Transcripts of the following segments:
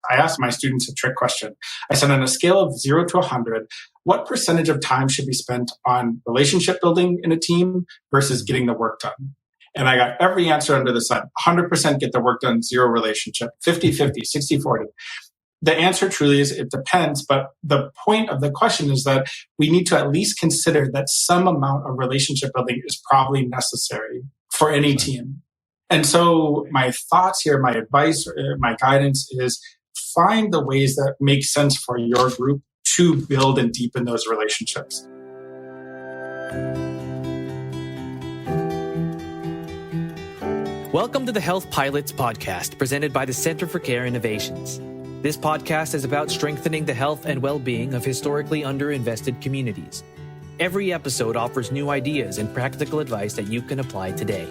I asked my students a trick question. I said, on a scale of 0 to 100, what percentage of time should be spent on relationship building in a team versus getting the work done? And I got every answer under the sun. 100% get the work done, 0 relationship, 50-50, 60-40. The answer truly is it depends, but the point of the question is that we need to at least consider that some amount of relationship building is probably necessary for any team. And so my thoughts here, my advice, my guidance is find the ways that make sense for your group to build and deepen those relationships. Welcome to the Health Pilots podcast, presented by the Center for Care Innovations. This podcast is about strengthening the health and well-being of historically underinvested communities. Every episode offers new ideas and practical advice that you can apply today.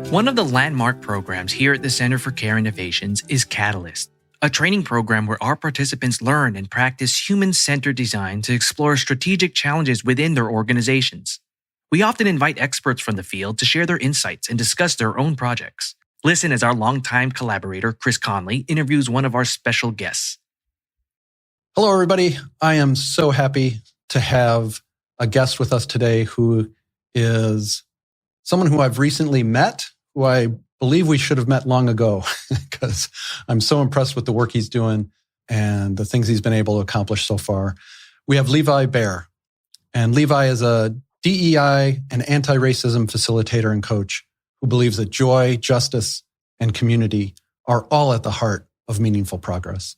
One of the landmark programs here at the Center for Care Innovations is Catalyst, a training program where our participants learn and practice human-centered design to explore strategic challenges within their organizations. We often invite experts from the field to share their insights and discuss their own projects. Listen as our longtime collaborator, Chris Conley, interviews one of our special guests. Hello, everybody. I am so happy to have a guest with us today who is someone who I've recently met, who I believe we should have met long ago because I'm so impressed with the work he's doing and the things he's been able to accomplish so far. We have Levi Baer, and Levi is a DEI and anti-racism facilitator and coach who believes that joy, justice, and community are all at the heart of meaningful progress.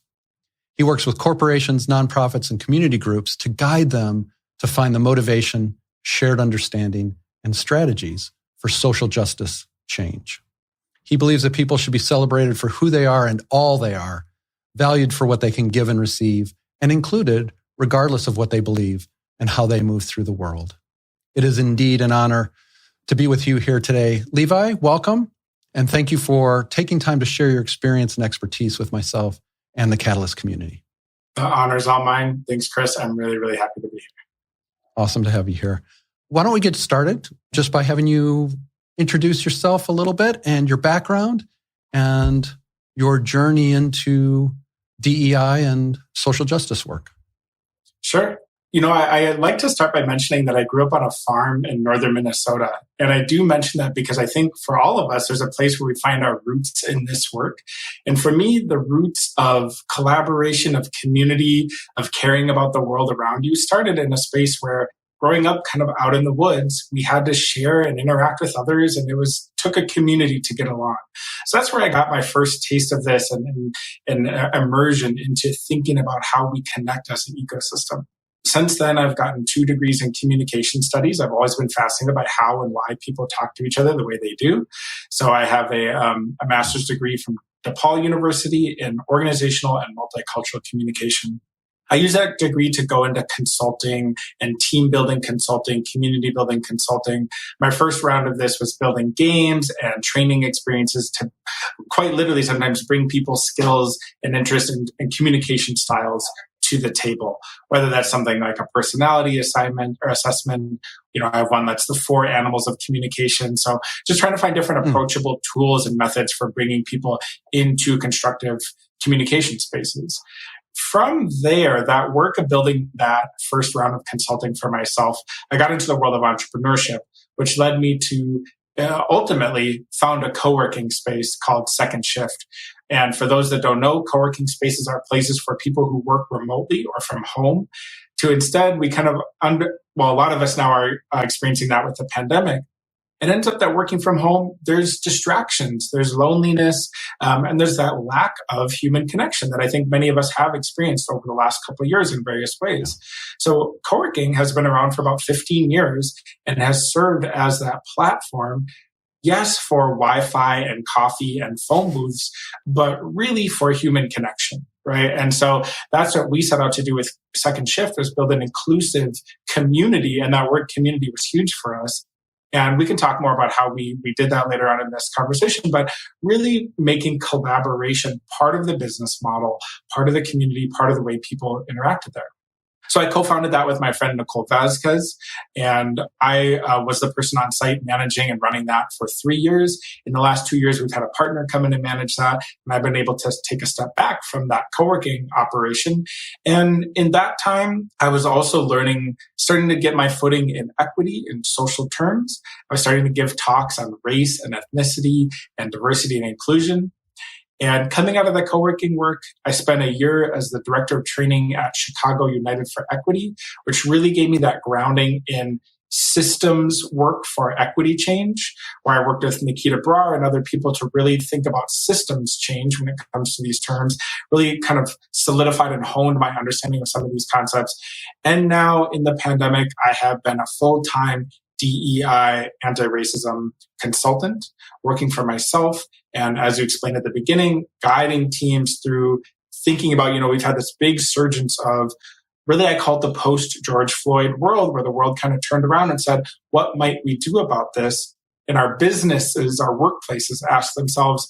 He works with corporations, nonprofits, and community groups to guide them to find the motivation, shared understanding, and strategies for social justice change. He believes that people should be celebrated for who they are and all they are, valued for what they can give and receive, and included regardless of what they believe and how they move through the world. It is indeed an honor to be with you here today. Levi, welcome, and thank you for taking time to share your experience and expertise with myself and the Catalyst community. The honor's all mine. Thanks, Chris. I'm really, really happy to be here. Awesome to have you here. Why don't we get started just by having you introduce yourself a little bit and your background and your journey into DEI and social justice work. Sure. I'd like to start by mentioning that I grew up on a farm in northern Minnesota. And I do mention that because I think for all of us, there's a place where we find our roots in this work. And for me, the roots of collaboration, of community, of caring about the world around you started in a space where growing up kind of out in the woods, we had to share and interact with others, and took a community to get along. So that's where I got my first taste of this and immersion into thinking about how we connect as an ecosystem. Since then, I've gotten 2 degrees in communication studies. I've always been fascinated by how and why people talk to each other the way they do. So I have a master's degree from DePaul University in organizational and multicultural communication. I use that degree to go into consulting and team building consulting, community building consulting. My first round of this was building games and training experiences to quite literally sometimes bring people's skills and interest and communication styles to the table, whether that's something like a personality assignment or assessment. I have one that's the 4 animals of communication. So just trying to find different approachable tools and methods for bringing people into constructive communication spaces. From there, that work of building that first round of consulting for myself, I got into the world of entrepreneurship, which led me to ultimately found a co-working space called Second Shift. And for those that don't know, co-working spaces are places for people who work remotely or from home to instead, we kind of a lot of us now are experiencing that with the pandemic. It ends up that working from home, there's distractions, there's loneliness, and there's that lack of human connection that I think many of us have experienced over the last couple of years in various ways. So co-working has been around for about 15 years and has served as that platform, yes, for Wi-Fi and coffee and phone booths, but really for human connection, right? And so that's what we set out to do with Second Shift, was build an inclusive community, and that word community was huge for us. And we can talk more about how we did that later on in this conversation, but really making collaboration part of the business model, part of the community, part of the way people interacted there. So I co-founded that with my friend Nicole Vasquez, and I was the person on site managing and running that for 3 years. In the last 2 years, we've had a partner come in and manage that, and I've been able to take a step back from that co-working operation. And in that time, I was also starting to get my footing in equity in social terms. I was starting to give talks on race and ethnicity and diversity and inclusion. And coming out of the co-working work, I spent a year as the director of training at Chicago United for Equity, which really gave me that grounding in systems work for equity change, where I worked with Nikita Brar and other people to really think about systems change when it comes to these terms, really kind of solidified and honed my understanding of some of these concepts. And now in the pandemic, I have been a full-time DEI anti-racism consultant, working for myself. And as you explained at the beginning, guiding teams through thinking about, we've had this big surgence of really, I call it the post-George Floyd world, where the world kind of turned around and said, what might we do about this? And our businesses, our workplaces asked themselves,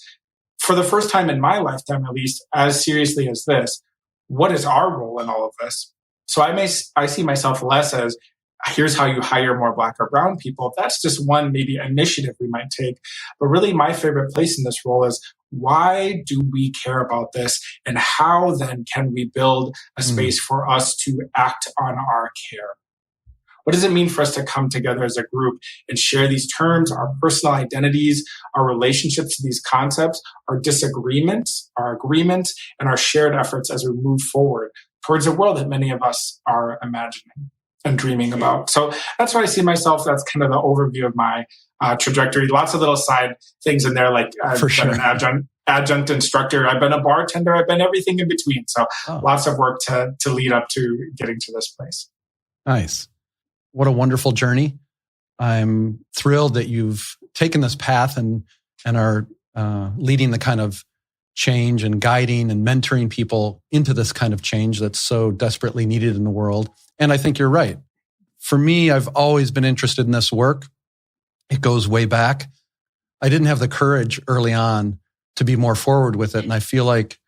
for the first time in my lifetime, at least, as seriously as this, what is our role in all of this? So I see myself less as, here's how you hire more Black or brown people. That's just one maybe initiative we might take. But really my favorite place in this role is, why do we care about this? And how then can we build a space for us to act on our care? What does it mean for us to come together as a group and share these terms, our personal identities, our relationships to these concepts, our disagreements, our agreements, and our shared efforts as we move forward towards a world that many of us are imagining and dreaming about? So that's why I see myself. That's kind of the overview of my trajectory. Lots of little side things in there, like I've been an adjunct instructor. I've been a bartender. I've been everything in between. So lots of work to lead up to getting to this place. Nice. What a wonderful journey. I'm thrilled that you've taken this path and are leading the kind of change and guiding and mentoring people into this kind of change that's so desperately needed in the world. And I think you're right. For me, I've always been interested in this work. It goes way back. I didn't have the courage early on to be more forward with it. And I feel like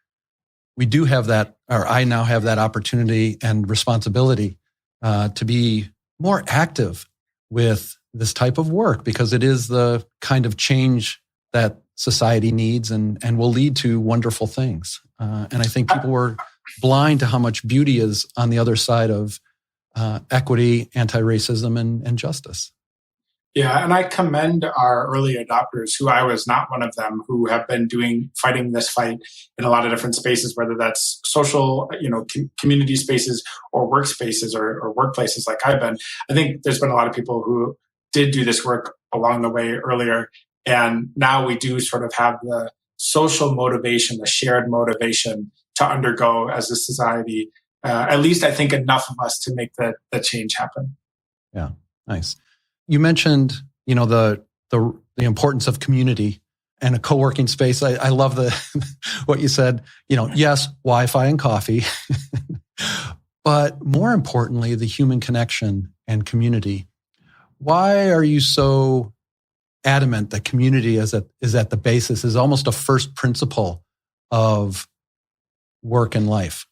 we do have that, or I now have that opportunity and responsibility to be more active with this type of work, because it is the kind of change that society needs and will lead to wonderful things. And I think people were blind to how much beauty is on the other side of equity, anti-racism, and justice. Yeah, and I commend our early adopters, who I was not one of them, who have been fighting this fight in a lot of different spaces, whether that's social, community spaces or workspaces or workplaces like I've been. I think there's been a lot of people who did do this work along the way earlier. And now we do sort of have the social motivation, the shared motivation to undergo as a society. At least I think enough of us to make the change happen. Yeah, nice. You mentioned, the importance of community and a co-working space. I love what you said. Yes, Wi-Fi and coffee, but more importantly, the human connection and community. Why are you so adamant that community is at the basis, is almost a first principle of work and life?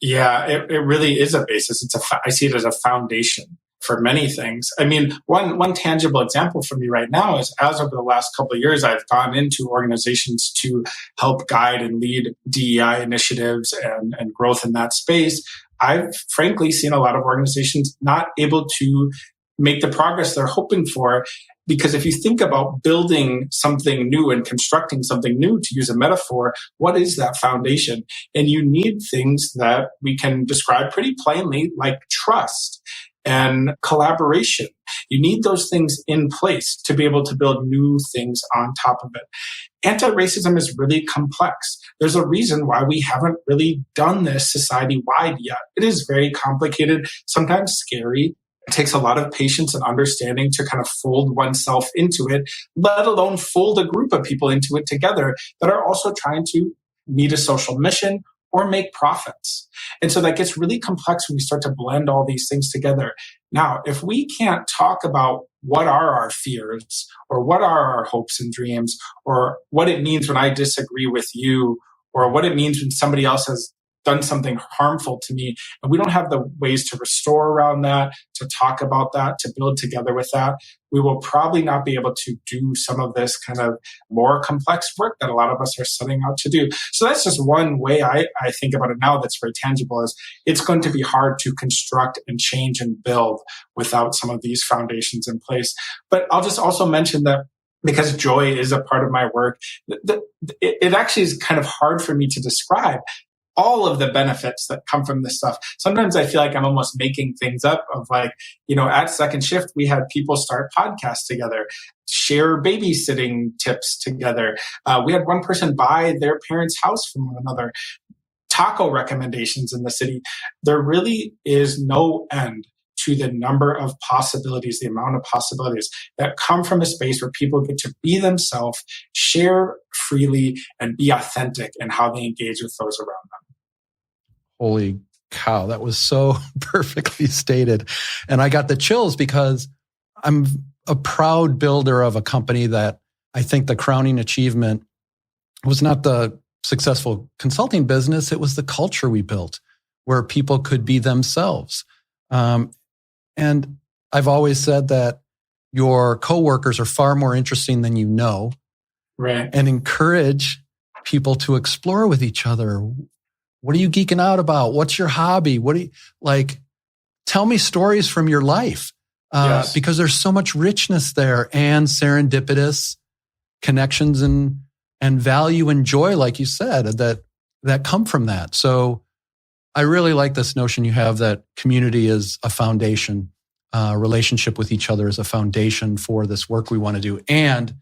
Yeah, it really is a basis. I see it as a foundation for many things. I mean, one tangible example for me right now is, as over the last couple of years, I've gone into organizations to help guide and lead DEI initiatives and growth in that space. I've frankly seen a lot of organizations not able to make the progress they're hoping for, because if you think about building something new and constructing something new, to use a metaphor, what is that foundation? And you need things that we can describe pretty plainly, like trust and collaboration. You need those things in place to be able to build new things on top of it. Anti-racism is really complex. There's a reason why we haven't really done this society-wide yet. It is very complicated, sometimes scary. It takes a lot of patience and understanding to kind of fold oneself into it, let alone fold a group of people into it together that are also trying to meet a social mission or make profits. And so that gets really complex when we start to blend all these things together. Now, if we can't talk about what are our fears, or what are our hopes and dreams, or what it means when I disagree with you, or what it means when somebody else has done something harmful to me, and we don't have the ways to restore around that, to talk about that, to build together with that, we will probably not be able to do some of this kind of more complex work that a lot of us are setting out to do. So that's just one way I think about it now that's very tangible, is it's going to be hard to construct and change and build without some of these foundations in place. But I'll just also mention that because joy is a part of my work, it actually is kind of hard for me to describe all of the benefits that come from this stuff. Sometimes I feel like I'm almost making things up of like, at Second Shift, we had people start podcasts together, share babysitting tips together. We had one person buy their parents' house from one another, taco recommendations in the city. There really is no end to the number of possibilities, the amount of possibilities that come from a space where people get to be themselves, share freely, and be authentic in how they engage with those around them. Holy cow, that was so perfectly stated. And I got the chills because I'm a proud builder of a company that I think the crowning achievement was not the successful consulting business, it was the culture we built where people could be themselves. And I've always said that your coworkers are far more interesting than you know. Right. And encourage people to explore with each other. What are you geeking out about? What's your hobby? Tell me stories from your life. Yes. Because there's so much richness there and serendipitous connections and value and joy, like you said, that come from that. So I really like this notion you have that community is a foundation, relationship with each other is a foundation for this work we want to do. And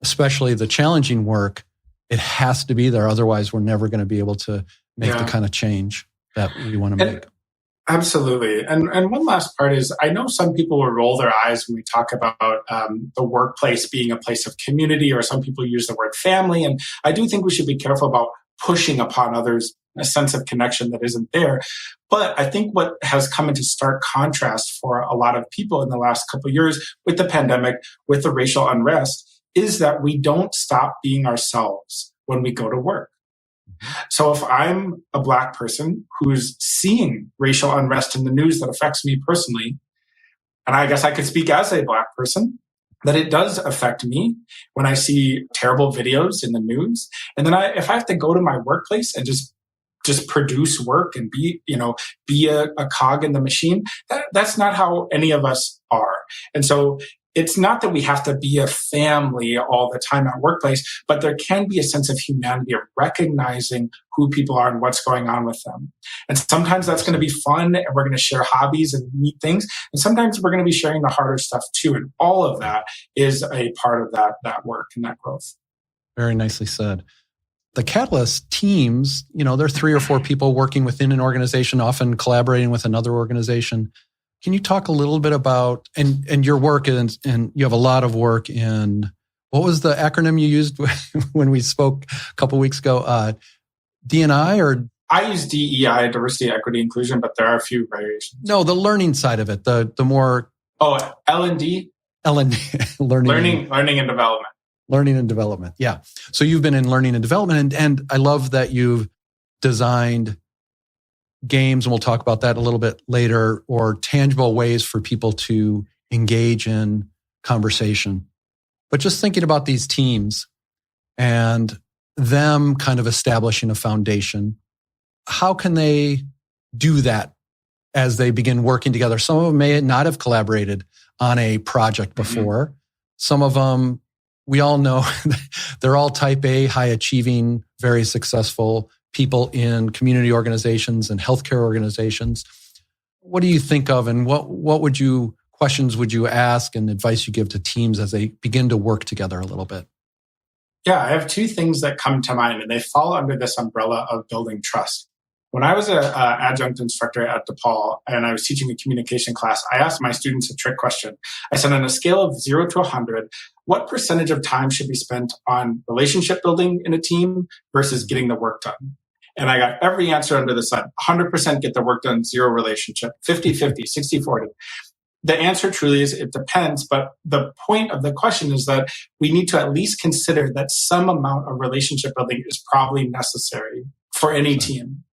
especially the challenging work, it has to be there. Otherwise, we're never going to be able to make the kind of change that we want to make. Absolutely. And one last part is, I know some people will roll their eyes when we talk about the workplace being a place of community, or some people use the word family. And I do think we should be careful about pushing upon others a sense of connection that isn't there. But I think what has come into stark contrast for a lot of people in the last couple of years with the pandemic, with the racial unrest, is that we don't stop being ourselves when we go to work. So if I'm a Black person who's seeing racial unrest in the news that affects me personally, and I guess I could speak as a Black person, that it does affect me when I see terrible videos in the news. And then if I have to go to my workplace and just produce work and be a cog in the machine, that's not how any of us are. And so it's not that we have to be a family all the time at workplace, but there can be a sense of humanity, of recognizing who people are and what's going on with them. And sometimes that's going to be fun, and we're going to share hobbies and neat things. And sometimes we're going to be sharing the harder stuff too. And all of that is a part of that work and that growth. Very nicely said. The Catalyst teams, they're 3 or 4 people working within an organization, often collaborating with another organization. Can you talk a little bit about, and your work, and you have a lot of work in, what was the acronym you used when we spoke a couple of weeks ago? D&I or? I use DEI, diversity, equity, inclusion, but there are a few variations. No, the learning side of it, the more. Oh, L&D? L&D, learning and development. Learning and development, yeah. So you've been in learning and development, and I love that you've designed games, and we'll talk about that a little bit later, or tangible ways for people to engage in conversation. But just thinking about these teams and them kind of establishing a foundation, how can they do that as they begin working together? Some of them may not have collaborated on a project before. Mm-hmm. Some of them, we all know, they're all type A, high achieving, very successful people in community organizations and healthcare organizations. What do you think of, and what questions would you ask and advice you give to teams as they begin to work together a little bit? Yeah, I have 2 things that come to mind, and they fall under this umbrella of building trust. When I was an adjunct instructor at DePaul and I was teaching a communication class, I asked my students a trick question. I said, on a scale of 0 to 100, what percentage of time should be spent on relationship building in a team versus getting the work done? And I got every answer under the sun. 100% get the work done, 0 relationship, 50-50, 60-40. The answer truly is it depends, but the point of the question is that we need to at least consider that some amount of relationship building is probably necessary for any team.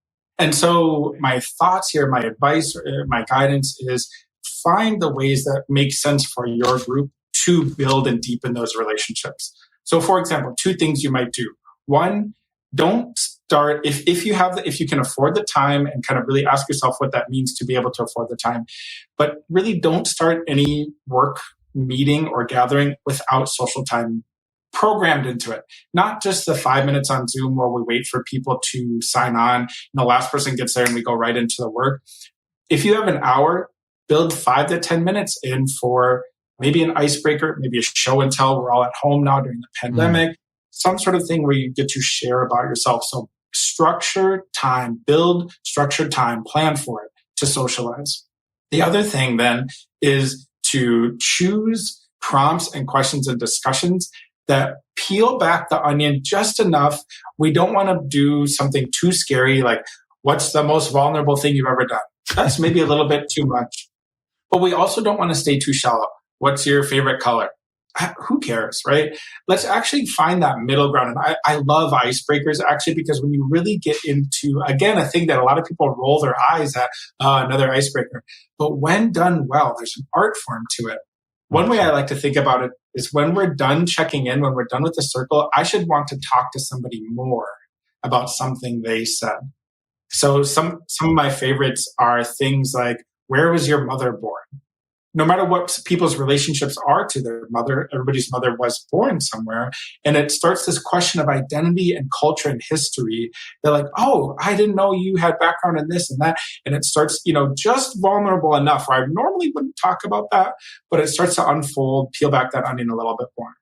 And so my thoughts here, my advice, my guidance is find the ways that make sense for your group to build and deepen those relationships. So for example, 2 things you might do. One, don't start, if you can afford the time, and kind of really ask yourself what that means to be able to afford the time, but really don't start any work meeting or gathering without social time programmed into it. Not just the 5 minutes on Zoom while we wait for people to sign on and the last person gets there and we go right into the work. If you have an hour, build 5 to 10 minutes in for maybe an icebreaker, maybe a show and tell. We're all at home now during the pandemic, some sort of thing where you get to share about yourself. So structure time, build structured time, plan for it to socialize. The other thing then is to choose prompts and questions and discussions that peel back the onion just enough. We don't want to do something too scary, like what's the most vulnerable thing you've ever done? That's maybe a little bit too much. But we also don't want to stay too shallow. What's your favorite color? Who cares, right? Let's actually find that middle ground. And I love icebreakers actually, because when you really get into, again, a thing that a lot of people roll their eyes at, another icebreaker. But when done well, there's an art form to it. One way I like to think about it is when we're done checking in, when we're done with the circle, I should want to talk to somebody more about something they said. So some of my favorites are things like, where was your mother born? No matter what people's relationships are to their mother, everybody's mother was born somewhere. And it starts this question of identity and culture and history. They're like, oh, I didn't know you had background in this and that. And it starts, just vulnerable enough where I normally wouldn't talk about that, but it starts to unfold, peel back that onion a little bit more.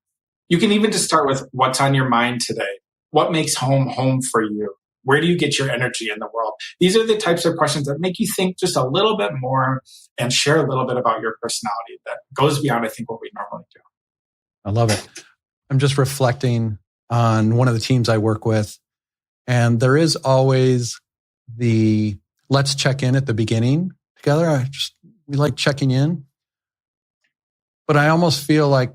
You can even just start with what's on your mind today. What makes home for you? Where do you get your energy in the world? These are the types of questions that make you think just a little bit more and share a little bit about your personality that goes beyond, I think, what we normally do. I love it. I'm just reflecting on one of the teams I work with, and there is always the let's check in at the beginning together. We like checking in, but I almost feel like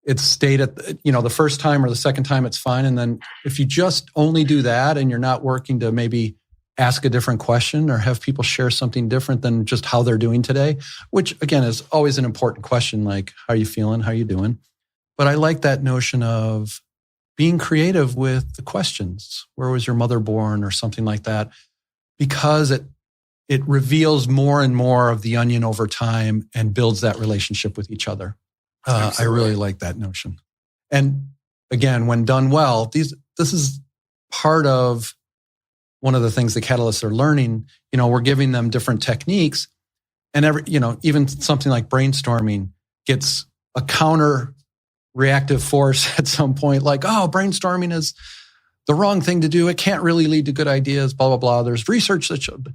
it's stayed at, the first time or the second time, it's fine. And then if you just only do that and you're not working to maybe ask a different question or have people share something different than just how they're doing today, which again is always an important question, like, how are you feeling? How are you doing? But I like that notion of being creative with the questions. Where was your mother born or something like that? Because it reveals more and more of the onion over time and builds that relationship with each other. I really like that notion. And again, when done well, this is part of one of the things the Catalysts are learning. We're giving them different techniques, and even something like brainstorming gets a counter reactive force at some point, like, oh, brainstorming is the wrong thing to do. It can't really lead to good ideas, blah, blah, blah. There's research that should.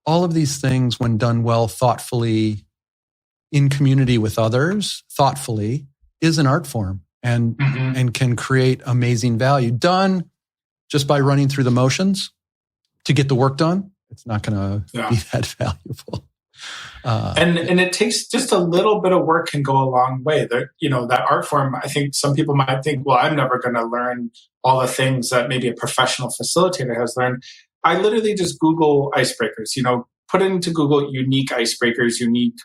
All of these things, when done well, thoughtfully, in community with others, thoughtfully, is an art form and can create amazing value. Done just by running through the motions to get the work done, it's not going to be that valuable. And it takes just a little bit of work can go a long way. That art form, I think some people might think, well, I'm never going to learn all the things that maybe a professional facilitator has learned. I literally just Google icebreakers, put it into Google unique icebreakers, unique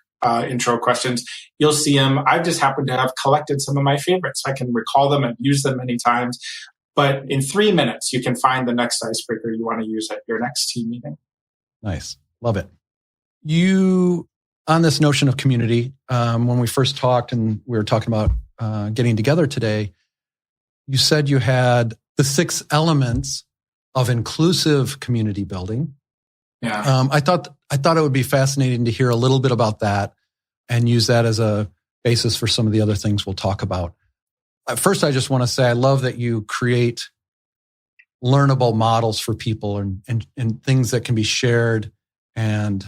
intro questions. You'll see them. I've just happened to have collected some of my favorites. I can recall them and use them many times. But in 3 minutes, you can find the next icebreaker you want to use at your next team meeting. Nice. Love it. You, on this notion of community, when we first talked and we were talking about getting together today, you said you had the 6 elements of inclusive community building. Yeah. I thought it would be fascinating to hear a little bit about that and use that as a basis for some of the other things we'll talk about. First, I just want to say I love that you create learnable models for people and things that can be shared. And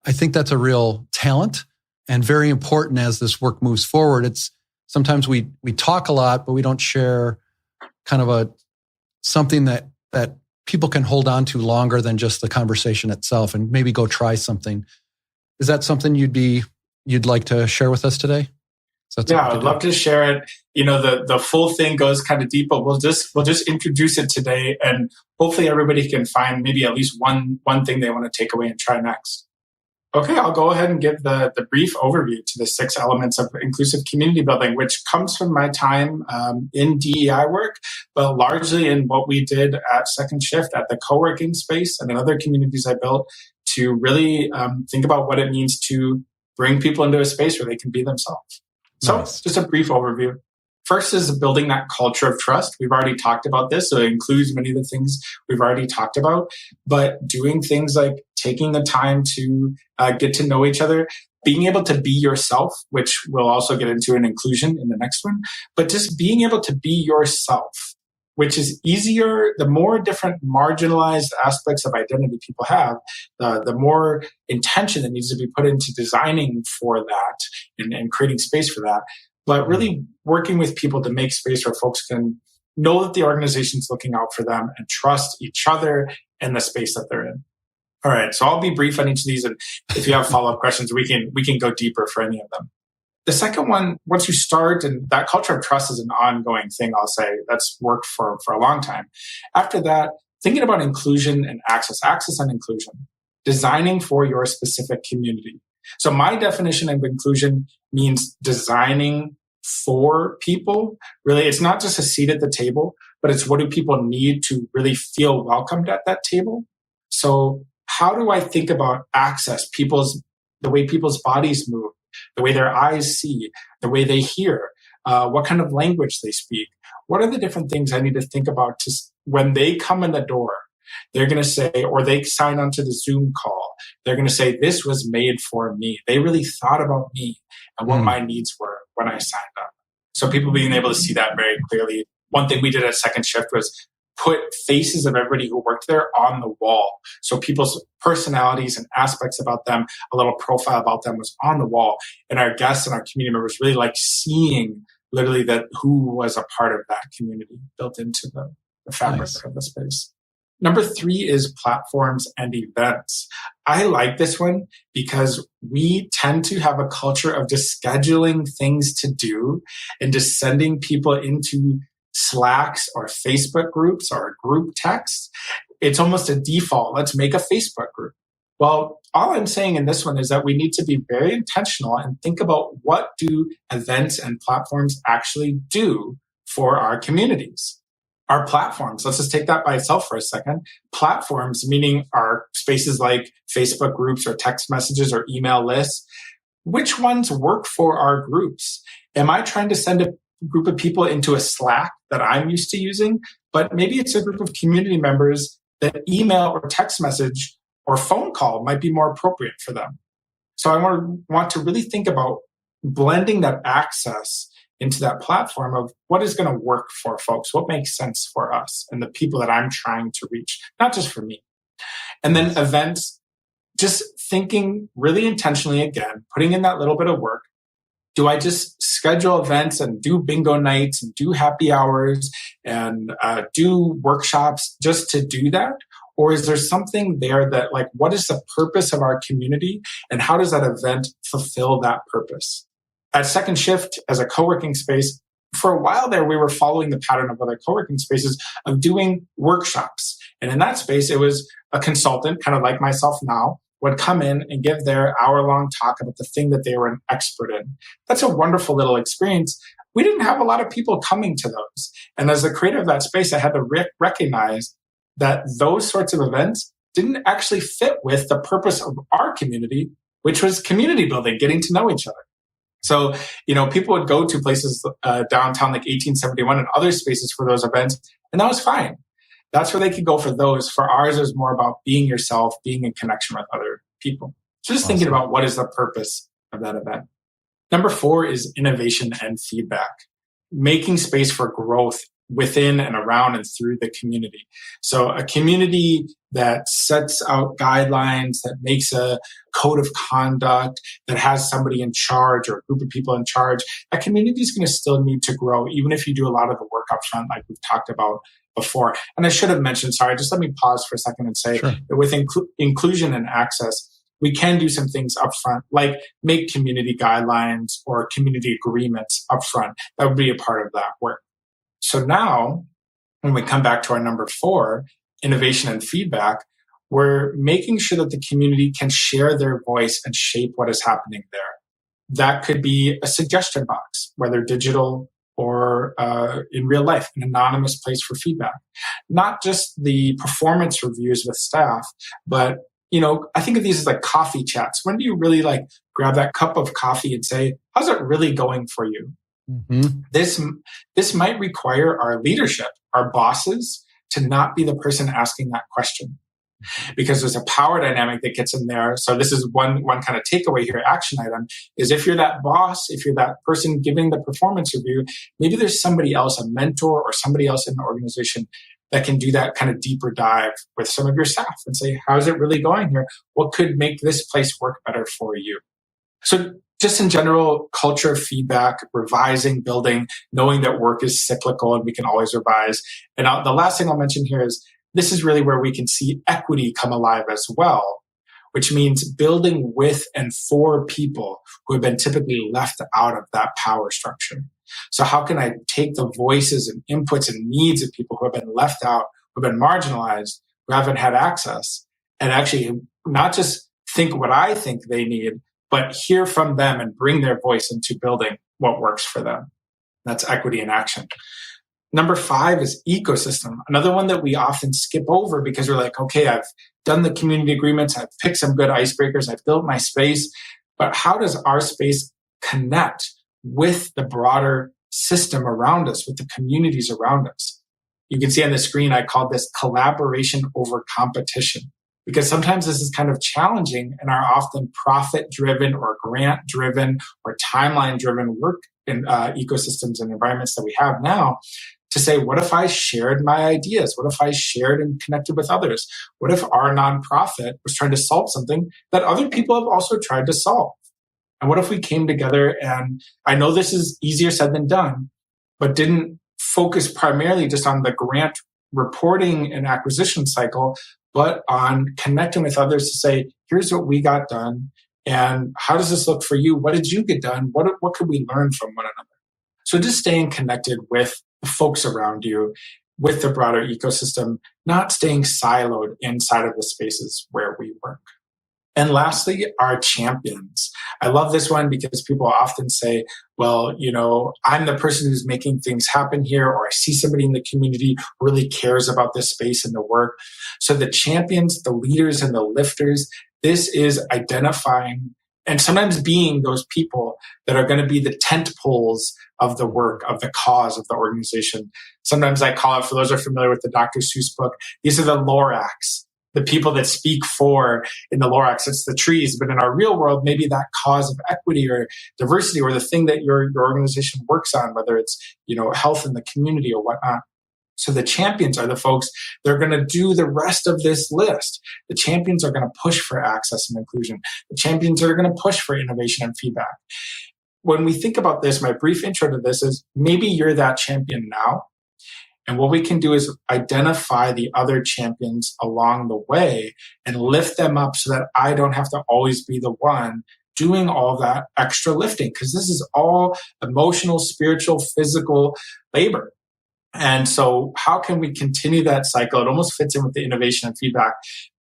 I think that's a real talent and very important as this work moves forward. It's sometimes we talk a lot, but we don't share kind of something that people can hold on to longer than just the conversation itself and maybe go try something. Is that something you'd like to share with us today? So that's yeah, I'd love to share it. The full thing goes kind of deep, but we'll just introduce it today, and hopefully everybody can find maybe at least one thing they want to take away and try next. Okay, I'll go ahead and give the brief overview to the 6 elements of inclusive community building, which comes from my time in DEI work, but largely in what we did at Second Shift at the co-working space and in other communities I built to really think about what it means to bring people into a space where they can be themselves. So just a brief overview. First is building that culture of trust. We've already talked about this, so it includes many of the things we've already talked about, but doing things like taking the time to get to know each other, being able to be yourself, which we'll also get into in inclusion in the next one, but just being able to be yourself, which is easier. The more different marginalized aspects of identity people have, the more intention that needs to be put into designing for that and creating space for that. But really working with people to make space where folks can know that the organization's looking out for them and trust each other and the space that they're in. All right, so I'll be brief on each of these, and if you have follow-up questions, we can go deeper for any of them. The second one, once you start, and that culture of trust is an ongoing thing, I'll say, that's worked for a long time. After that, thinking about inclusion and access and inclusion, designing for your specific community. So my definition of inclusion means designing for people. Really, it's not just a seat at the table, but it's what do people need to really feel welcomed at that table. So how do I think about access, the way people's bodies move, the way their eyes see, the way they hear, what kind of language they speak? What are the different things I need to think about when they come in the door? They're going to say, or they sign onto the Zoom call, they're going to say, this was made for me. They really thought about me and what my needs were when I signed up. So people being able to see that very clearly. One thing we did at Second Shift was put faces of everybody who worked there on the wall. So people's personalities and aspects about them, a little profile about them was on the wall. And our guests and our community members really like seeing literally that who was a part of that community built into the fabric of the space. Number 3 is platforms and events. I like this one because we tend to have a culture of just scheduling things to do and just sending people into Slacks or Facebook groups or group text. It's almost a default. Let's make a Facebook group. Well, all I'm saying in this one is that we need to be very intentional and think about what do events and platforms actually do for our communities. Our platforms, let's just take that by itself for a second. Platforms, meaning our spaces like Facebook groups or text messages or email lists. Which ones work for our groups? Am I trying to send a group of people into a Slack that I'm used to using? But maybe it's a group of community members that email or text message or phone call might be more appropriate for them. So I want to really think about blending that access into that platform of what is going to work for folks, what makes sense for us and the people that I'm trying to reach, not just for me. And then events, just thinking really intentionally again, putting in that little bit of work. Do I just schedule events and do bingo nights and do happy hours and do workshops just to do that? Or is there something there that like, what is the purpose of our community and how does that event fulfill that purpose? At Second Shift, as a co-working space, for a while there, we were following the pattern of other co-working spaces of doing workshops. And in that space, it was a consultant, kind of like myself now, would come in and give their hour-long talk about the thing that they were an expert in. That's a wonderful little experience. We didn't have a lot of people coming to those. And as the creator of that space, I had to recognize that those sorts of events didn't actually fit with the purpose of our community, which was community building, getting to know each other. So, people would go to places downtown like 1871 and other spaces for those events, and that was fine. That's where they could go for those. For ours, it was more about being yourself, being in connection with other people. So just thinking about what is the purpose of that event. Number 4 is innovation and feedback, making space for growth within and around and through the community. So a community that sets out guidelines, that makes a code of conduct, that has somebody in charge or a group of people in charge, that community is going to still need to grow, even if you do a lot of the work up front, like we've talked about before. And I should have mentioned, sorry, just let me pause for a second and say that with inclusion and access, we can do some things upfront, like make community guidelines or community agreements upfront. That would be a part of that work. So now, when we come back to our number 4, innovation and feedback, we're making sure that the community can share their voice and shape what is happening there. That could be a suggestion box, whether digital or in real life, an anonymous place for feedback. Not just the performance reviews with staff, but I think of these as like coffee chats. When do you really like grab that cup of coffee and say, how's it really going for you? Mm-hmm. This might require our leadership, our bosses, to not be the person asking that question, because there's a power dynamic that gets in there. So this is one kind of takeaway here, action item, is if you're that boss, if you're that person giving the performance review, maybe there's somebody else, a mentor or somebody else in the organization that can do that kind of deeper dive with some of your staff and say, how's it really going here? What could make this place work better for you? So just in general, culture of feedback, revising, building, knowing that work is cyclical and we can always revise. And the last thing I'll mention here is this is really where we can see equity come alive as well, which means building with and for people who have been typically left out of that power structure. So how can I take the voices and inputs and needs of people who have been left out, who have been marginalized, who haven't had access, and actually not just think what I think they need, but hear from them and bring their voice into building what works for them. That's equity in action. Number 5 is ecosystem. Another one that we often skip over because we're like, okay, I've done the community agreements, I've picked some good icebreakers, I've built my space, but how does our space connect with the broader system around us, with the communities around us? You can see on the screen, I called this collaboration over competition, because sometimes this is kind of challenging in our often profit-driven or grant-driven or timeline-driven work in ecosystems and environments that we have now, to say, what if I shared my ideas? What if I shared and connected with others? What if our nonprofit was trying to solve something that other people have also tried to solve? And what if we came together, and I know this is easier said than done, but didn't focus primarily just on the grant reporting and acquisition cycle, but on connecting with others to say, here's what we got done, and how does this look for you? What did you get done? What could we learn from one another? So just staying connected with the folks around you, with the broader ecosystem, not staying siloed inside of the spaces where we work. And lastly, our champions. I love this one because people often say, well, I'm the person who's making things happen here, or I see somebody in the community who really cares about this space and the work. So the champions, the leaders and the lifters, this is identifying and sometimes being those people that are going to be the tent poles of the work, of the cause of the organization. Sometimes I call it, for those who are familiar with the Dr. Seuss book, these are the Lorax. The people that speak for in the Lorax, it's the trees. But in our real world, maybe that cause of equity or diversity, or the thing that your organization works on, whether it's health in the community or whatnot. So the champions are the folks that are going to do the rest of this list. The champions are going to push for access and inclusion. The champions are going to push for innovation and feedback. When we think about this, my brief intro to this is maybe you're that champion now. And what we can do is identify the other champions along the way and lift them up so that I don't have to always be the one doing all that extra lifting, because this is all emotional, spiritual, physical labor. And so how can we continue that cycle? It almost fits in with the innovation and feedback.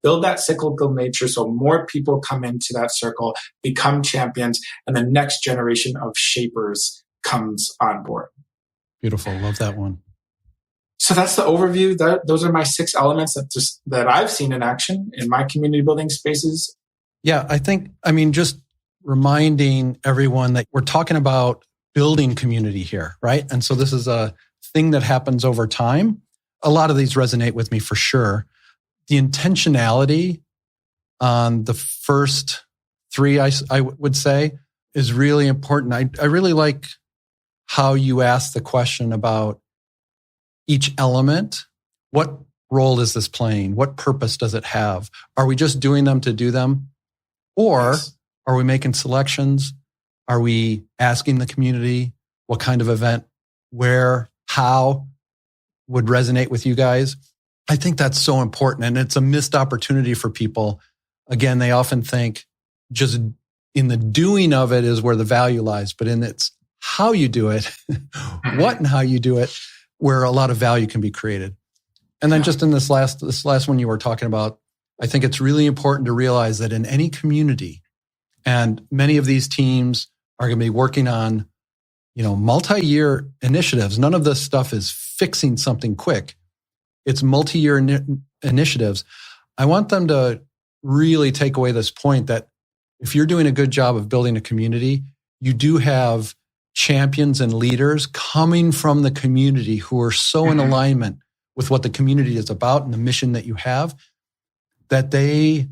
Build that cyclical nature so more people come into that circle, become champions, and the next generation of shapers comes on board. Beautiful. Love that one. So that's the overview. Those are my 6 elements that I've seen in action in my community building spaces. Yeah, just reminding everyone that we're talking about building community here, right? And so this is a thing that happens over time. A lot of these resonate with me for sure. The intentionality on the first 3, I would say, is really important. I really like how you asked the question about each element. What role is this playing? What purpose does it have? Are we just doing them to do them? Or are we making selections? Are we asking the community what kind of event, where, how would resonate with you guys? I think that's so important. And it's a missed opportunity for people again, they often think just in the doing of it is where the value lies, but in its how you do it, what and how you do it, where a lot of value can be created. And then just in this last one you were talking about, I think it's really important to realize that in any community, and many of these teams are going to be working on, multi-year initiatives. None of this stuff is fixing something quick. It's multi-year initiatives. I want them to really take away this point that if you're doing a good job of building a community, you do have champions and leaders coming from the community who are so in alignment with what the community is about and the mission that you have, that they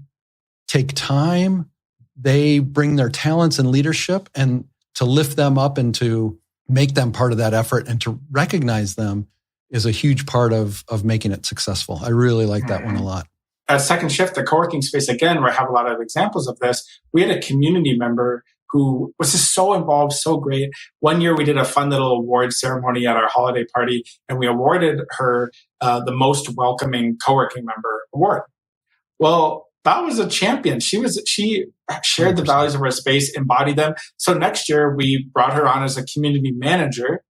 take time, they bring their talents and leadership, and to lift them up and to make them part of that effort and to recognize them is a huge part of making it successful. I really like that one a lot. At Second Shift, the co-working space, again, where I have a lot of examples of this, we had a community member who was just so involved, so great. One year we did a fun little award ceremony at our holiday party, and we awarded her the most welcoming co-working member award. Well, that was a champion. She shared 100%. The values of our space, embodied them. So next year we brought her on as a community manager.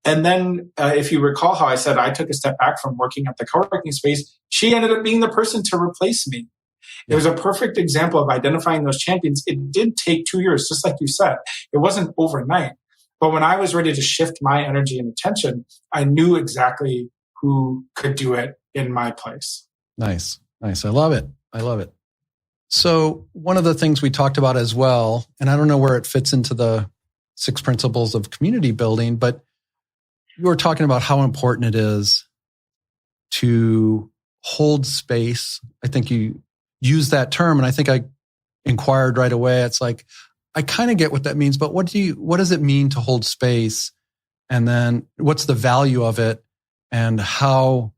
And then if you recall how I said I took a step back from working at the co-working space, she ended up being the person to replace me. It was a perfect example of identifying those champions. It did take 2 years, just like you said. It wasn't overnight. But when I was ready to shift my energy and attention, I knew exactly who could do it in my place. Nice. I love it. So one of the things we talked about as well, and I don't know where it fits into the 6 principles of community building, but you were talking about how important it is to hold space. I think you used that term, and I think I inquired right away. It's like, I kind of get what that means, but what does it mean to hold space? And then what's the value of it? And how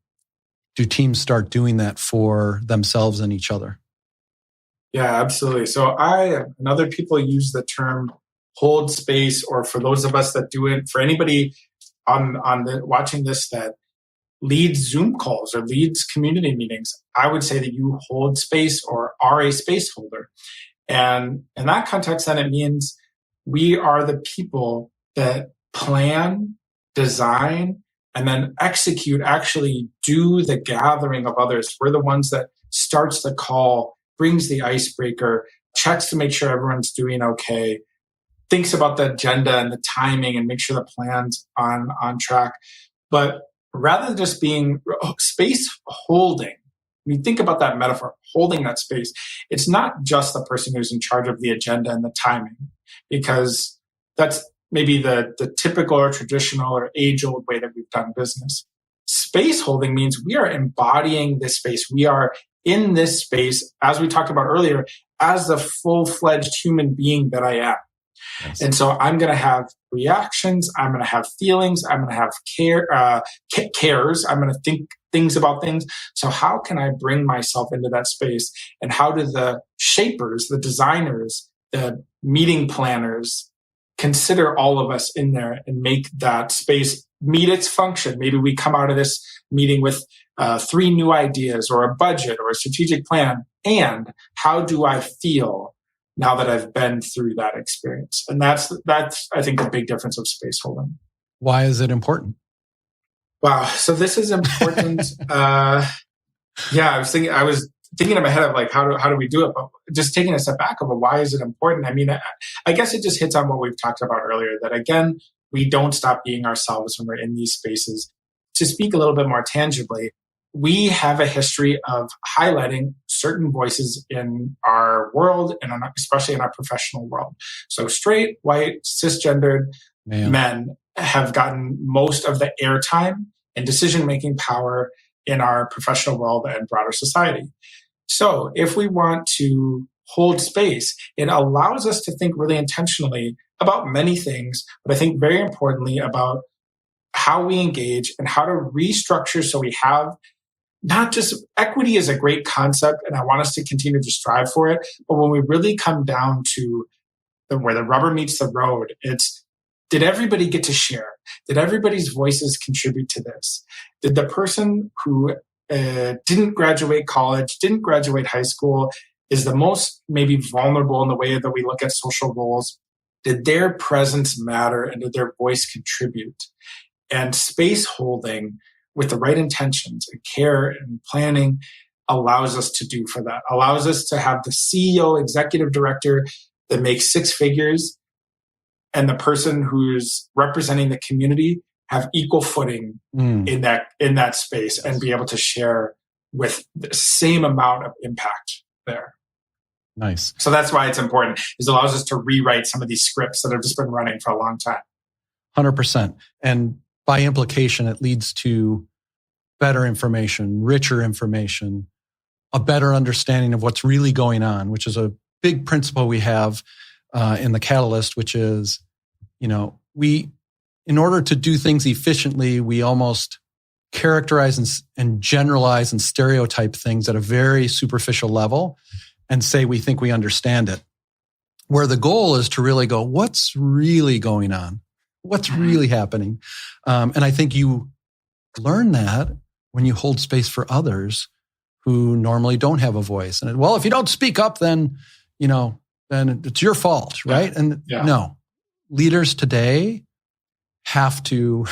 do teams start doing that for themselves and each other? Yeah, absolutely. So I and other people use the term hold space, or for those of us that do it, for anybody watching this that leads Zoom calls or leads community meetings, I would say that you hold space or are a space holder. And in that context, then it means we are the people that plan, design, and then execute, actually do the gathering of others. We're the ones that starts the call, brings the icebreaker, checks to make sure everyone's doing okay, thinks about the agenda and the timing and make sure the plan's on track. But rather than just being space holding, when you think about that metaphor, holding that space, it's not just the person who's in charge of the agenda and the timing, because that's maybe the typical or traditional or age-old way that we've done business. Space holding means we are embodying this space. We are in this space, as we talked about earlier, as the full-fledged human being that I am. Yes. And so I'm going to have reactions. I'm going to have feelings. I'm going to have cares. I'm going to think things about things. So how can I bring myself into that space? And how do the shapers, the designers, the meeting planners consider all of us in there and make that space meet its function? Maybe we come out of this meeting with 3 new ideas or a budget or a strategic plan. And how do I feel now that I've been through that experience? And that's I think, the big difference of space holding. Why is it important? Wow. So this is important. I was thinking in my head of like, how do we do it? But just taking a step back of why is it important? I mean, I guess it just hits on what we've talked about earlier, that again, we don't stop being ourselves when we're in these spaces. To speak a little bit more tangibly, we have a history of highlighting certain voices in our world and especially in our professional world. So straight, white, cisgendered men have gotten most of the airtime and decision-making power in our professional world and broader society. So if we want to hold space, it allows us to think really intentionally about many things, but I think very importantly about how we engage and how to restructure so we have not just equity is a great concept, and I want us to continue to strive for it. But when we really come down to where the rubber meets the road, it's, did everybody get to share? Did everybody's voices contribute to this? Did the person who didn't graduate college, didn't graduate high school, is the most maybe vulnerable in the way that we look at social roles, did their presence matter and did their voice contribute? And space holding with the right intentions and care and planning allows us to do for that, allows us to have the CEO, executive director that makes six figures and the person who's representing the community have equal footing in that space and be able to share with the same amount of impact there. Nice. So that's why it's important, is it allows us to rewrite some of these scripts that have just been running for a long time. 100%. And by implication, it leads to better information, richer information, a better understanding of what's really going on, which is a big principle we have in the Catalyst, which is, in order to do things efficiently, we almost characterize and generalize and stereotype things at a very superficial level and say we think we understand it. Where the goal is to really go, what's really going on? What's really happening? And I think you learn that when you hold space for others who normally don't have a voice. And well, if you don't speak up, then it's your fault, right? And no, leaders today have to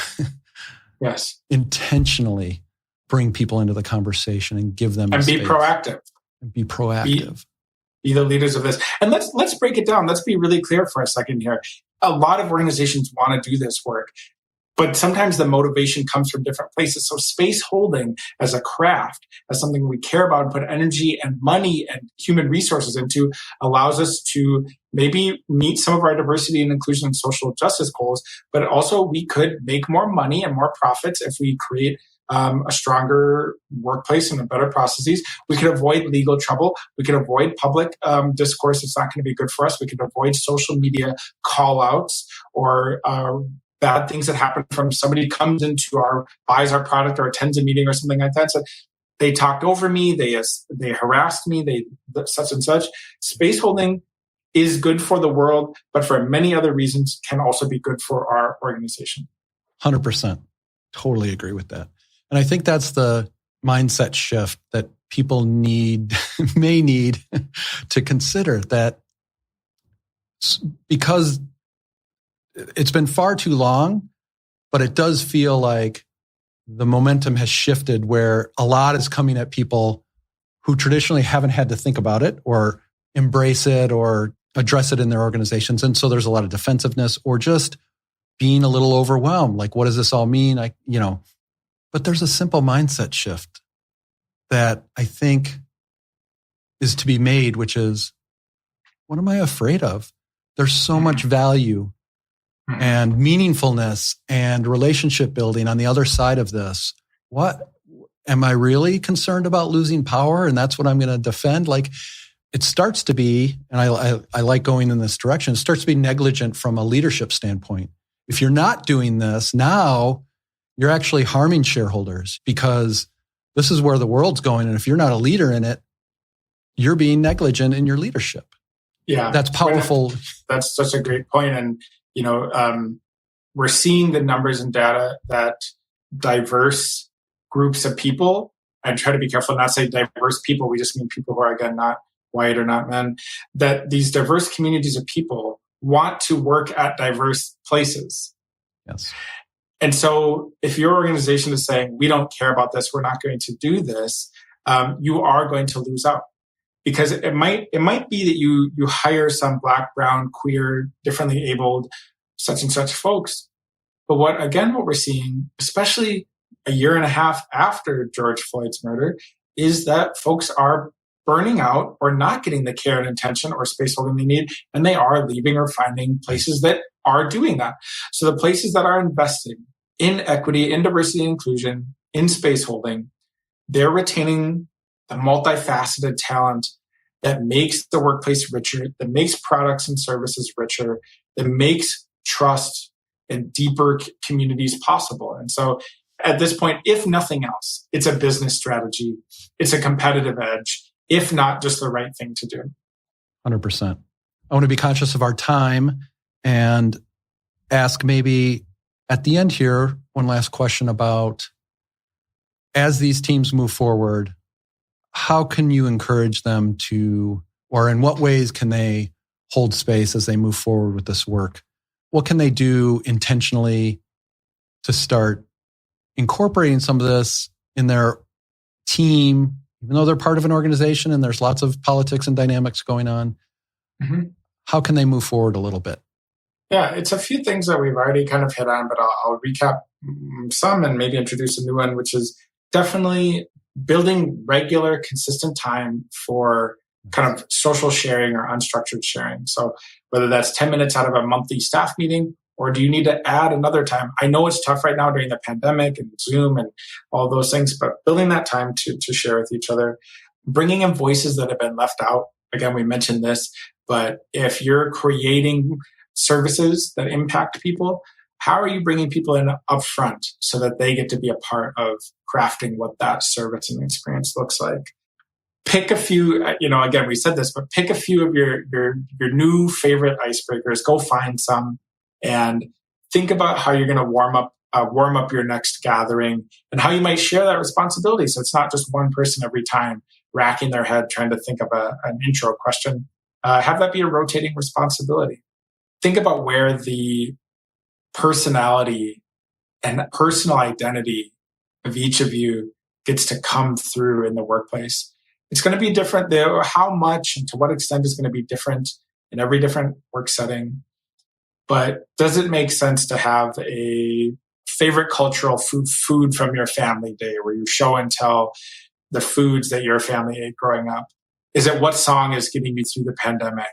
intentionally bring people into the conversation and give them and space. Be proactive. And be proactive. Be the leaders of this. And let's break it down. Let's be really clear for a second here. A lot of organizations want to do this work, but sometimes the motivation comes from different places. So space holding as a craft, as something we care about and put energy and money and human resources into, allows us to maybe meet some of our diversity and inclusion and social justice goals, but also we could make more money and more profits if we create a stronger workplace and better processes. We could avoid legal trouble. We could avoid public discourse that's not going to be good for us. We could avoid social media call outs or bad things that happen from somebody comes buys our product or attends a meeting or something like that. So they talked over me, they harassed me, they such and such. Space holding is good for the world, but for many other reasons can also be good for our organization. 100%. Totally agree with that. And I think that's the mindset shift that people may need to consider, that because it's been far too long, but it does feel like the momentum has shifted where a lot is coming at people who traditionally haven't had to think about it or embrace it or address it in their organizations. And so there's a lot of defensiveness or just being a little overwhelmed. Like, what does this all mean? But there's a simple mindset shift that I think is to be made, which is, what am I afraid of? There's so much value and meaningfulness and relationship building on the other side of this. What am I really concerned about losing power? And that's what I'm going to defend. Like, it starts to be, and I like going in this direction, it starts to be negligent from a leadership standpoint. If you're not doing this now, you're actually harming shareholders because this is where the world's going. And if you're not a leader in it, you're being negligent in your leadership. Yeah. That's powerful. That's such a great point. And, we're seeing the numbers and data that diverse groups of people, and try to be careful not to say diverse people. We just mean people who are, again, not white or not men, that these diverse communities of people want to work at diverse places. Yes. And so if your organization is saying, we don't care about this, we're not going to do this, you are going to lose out. Because it might be that you hire some Black, brown, queer, differently abled, such and such folks. But what we're seeing, especially a year and a half after George Floyd's murder, is that folks are burning out or not getting the care and attention or space holding they need, and they are leaving or finding places that are doing that. So the places that are investing in equity, in diversity and inclusion, in space holding, they're retaining the multifaceted talent that makes the workplace richer, that makes products and services richer, that makes trust and deeper communities possible. And so at this point, if nothing else, it's a business strategy, it's a competitive edge, if not just the right thing to do. 100%. I want to be conscious of our time and ask maybe at the end here, one last question about, as these teams move forward, how can you encourage them to or in what ways can they hold space as they move forward with this work? What can they do intentionally to start incorporating some of this in their team, even though they're part of an organization and there's lots of politics and dynamics going on? Mm-hmm. How can they move forward a little bit? Yeah, it's a few things that we've already kind of hit on, but I'll recap some and maybe introduce a new one, which is definitely building regular, consistent time for kind of social sharing or unstructured sharing. So whether that's 10 minutes out of a monthly staff meeting, or do you need to add another time? I know it's tough right now during the pandemic and Zoom and all those things, but building that time to share with each other, bringing in voices that have been left out. Again, we mentioned this, but if you're creating services that impact people, how are you bringing people in upfront so that they get to be a part of crafting what that service and experience looks like? Pick a few, again, we said this, but pick a few of your new favorite icebreakers, go find some, and think about how you're going to warm up your next gathering and how you might share that responsibility. So it's not just one person every time racking their head trying to think of an intro question. Have that be a rotating responsibility. Think about where the personality and personal identity of each of you gets to come through in the workplace. It's going to be different. How much and to what extent is going to be different in every different work setting. But does it make sense to have a favorite cultural food from your family day where you show and tell the foods that your family ate growing up? Is it what song is getting you through the pandemic?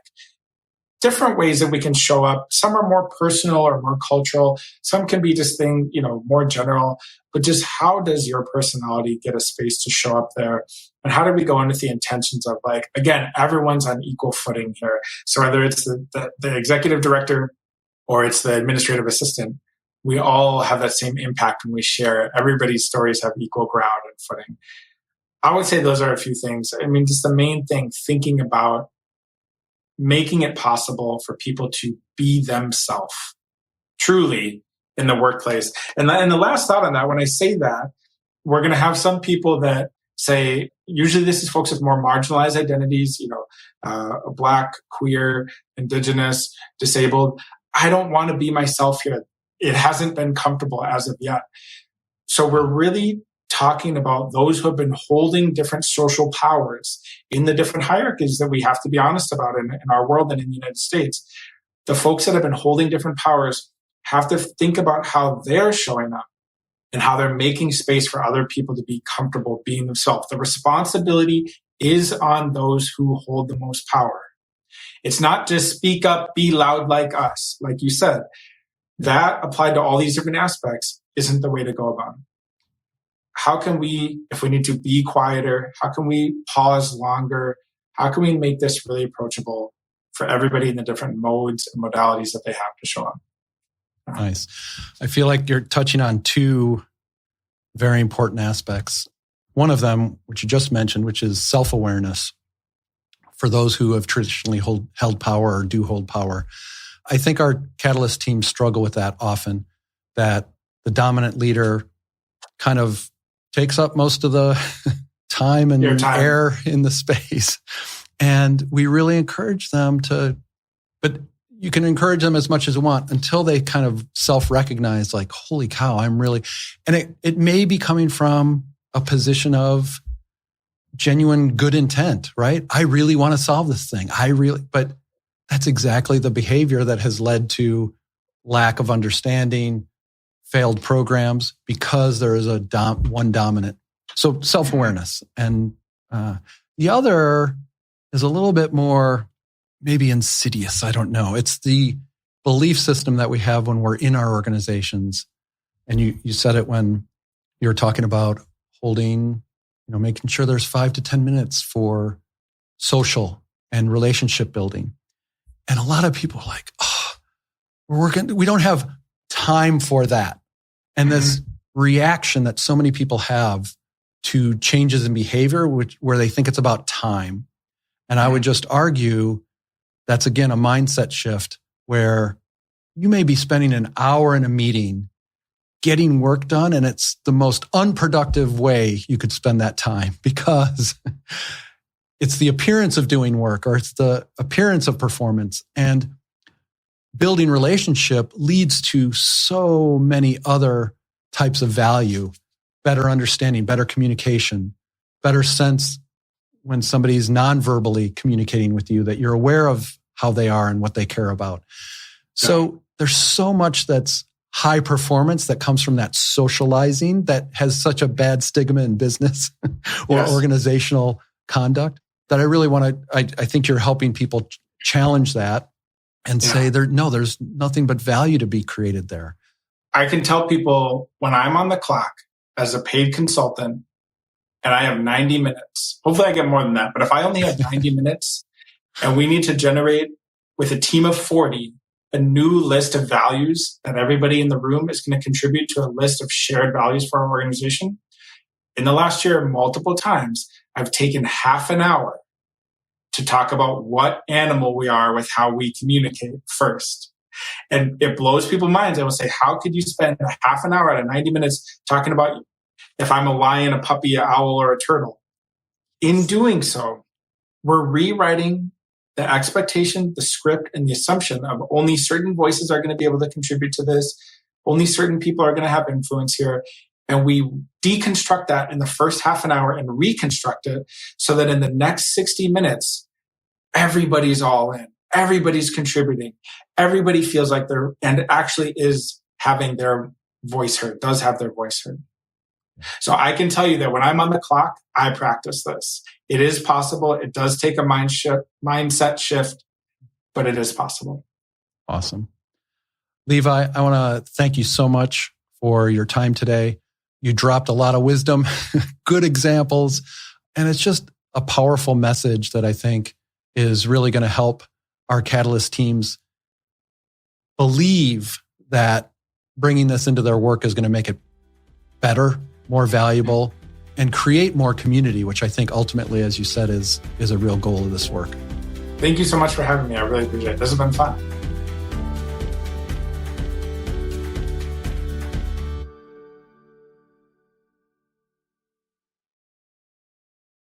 Different ways that we can show up. Some are more personal or more cultural. Some can be just more general. But just how does your personality get a space to show up there? And how do we go in with the intentions of again, everyone's on equal footing here. So whether it's the executive director or it's the administrative assistant, we all have that same impact when we share. Everybody's stories have equal ground and footing. I would say those are a few things. I mean, just the main thing, thinking about making it possible for people to be themselves truly in the workplace. And the last thought on that, when I say that, we're going to have some people that say, usually this is folks with more marginalized identities, Black, queer, Indigenous, disabled. I don't want to be myself here. It hasn't been comfortable as of yet. So we're really talking about those who have been holding different social powers in the different hierarchies that we have to be honest about in our world and in the United States. The folks that have been holding different powers have to think about how they're showing up and how they're making space for other people to be comfortable being themselves. The responsibility is on those who hold the most power. It's not just speak up, be loud like us, like you said. That applied to all these different aspects isn't the way to go about it. How can we, if we need to be quieter, how can we pause longer? How can we make this really approachable for everybody in the different modes and modalities that they have to show up? Nice. I feel like you're touching on two very important aspects. One of them, which you just mentioned, which is self-awareness for those who have traditionally held power or do hold power. I think our Catalyst teams struggle with that often, that the dominant leader kind of takes up most of the time and air in the space. And we really encourage them but you can encourage them as much as you want until they kind of self-recognize holy cow, and it may be coming from a position of genuine good intent, right? I really want to solve this thing. But that's exactly the behavior that has led to lack of understanding, failed programs, because there is one dominant. So self-awareness. And the other is a little bit more maybe insidious. I don't know. It's the belief system that we have when we're in our organizations. And you said it when you were talking about holding, making sure there's 5 to 10 minutes for social and relationship building. And a lot of people are like, we don't have time for that. And this reaction that so many people have to changes in behavior, where they think it's about time. And I would just argue that's, again, a mindset shift where you may be spending an hour in a meeting getting work done, and it's the most unproductive way you could spend that time, because it's the appearance of doing work, or it's the appearance of performance. And building relationship leads to so many other types of value, better understanding, better communication, better sense when somebody's non-verbally communicating with you, that you're aware of how they are and what they care about. So there's so much that's high performance that comes from that socializing that has such a bad stigma in business or organizational conduct that I really want to, I think you're helping people challenge that and say there's nothing but value to be created there. I can tell people when I'm on the clock as a paid consultant and I have 90 minutes, hopefully I get more than that, but if I only have 90 minutes and we need to generate with a team of 40 a new list of values that everybody in the room is going to contribute to a list of shared values for our organization. In the last year, multiple times, I've taken half an hour to talk about what animal we are with how we communicate first. And it blows people's minds. I will say, how could you spend a half an hour out of 90 minutes talking about if I'm a lion, a puppy, an owl, or a turtle? In doing so, we're rewriting the expectation, the script, and the assumption of only certain voices are going to be able to contribute to this. Only certain people are going to have influence here. And we deconstruct that in the first half an hour and reconstruct it so that in the next 60 minutes, everybody's all in. Everybody's contributing. Everybody feels like they're, and actually is having their voice heard, does have their voice heard. So I can tell you that when I'm on the clock, I practice this. It is possible. It does take a mindset shift, but it is possible. Awesome. Levi, I want to thank you so much for your time today. You dropped a lot of wisdom, good examples, and it's just a powerful message that I think is really going to help our Catalyst teams believe that bringing this into their work is going to make it better, more valuable, and create more community, which I think ultimately, as you said, is a real goal of this work. Thank you so much for having me. I really appreciate it. This has been fun.